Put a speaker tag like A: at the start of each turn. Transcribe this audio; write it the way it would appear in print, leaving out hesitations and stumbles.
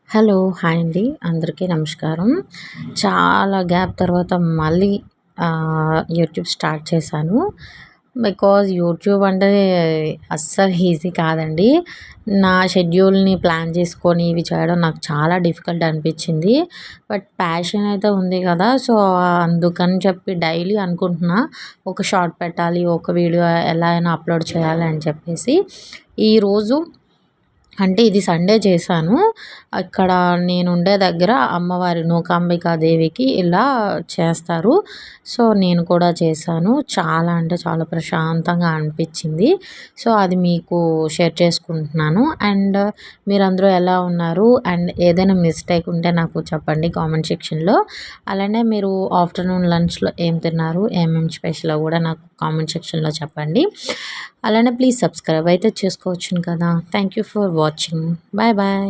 A: Hello! Hi అండి. అందరికీ నమస్కారం. చాలా గ్యాప్ తర్వాత మళ్ళీ యూట్యూబ్ స్టార్ట్ చేశాను. యూట్యూబ్ అంటే అస్సలు ఈజీ కాదండి. నా షెడ్యూల్‌ని ప్లాన్ చేసుకొని ఇవి చేయడం నాకు చాలా డిఫికల్ట్ అనిపించింది. ప్యాషన్ అయితే ఉంది కదా! అందుకని చెప్పి డైలీ అనుకుంటున్నా ఒక షార్ట్ పెట్టాలి, ఒక వీడియో ఎలా అయినా అప్‌లోడ్ చేయాలి అని చెప్పేసి. ఈరోజు అంటే ఇది సండే చేశాను. అక్కడ నేనుండే దగ్గర అమ్మవారి నూకాంబికా దేవికి ఇలా చేస్తారు. నేను కూడా చేశాను. చాలా అంటే చాలా ప్రశాంతంగా అనిపించింది. అది మీకు షేర్ చేసుకుంటున్నాను. అండ్ మీరందరూ ఎలా ఉన్నారు? అండ్ ఏదైనా మిస్టేక్ ఉంటే నాకు చెప్పండి కామెంట్ సెక్షన్‌లో. అలానే మీరు ఆఫ్టర్‌నూన్ లంచ్‌లో ఏం తిన్నారు? ఏమేమి స్పెషలో కూడా నాకు కామెంట్ సెక్షన్‌లో చెప్పండి. అలానే ప్లీజ్ సబ్స్క్రైబ్ అయితే చేసుకోవచ్చును కదా! Thank you for watching. Bye bye.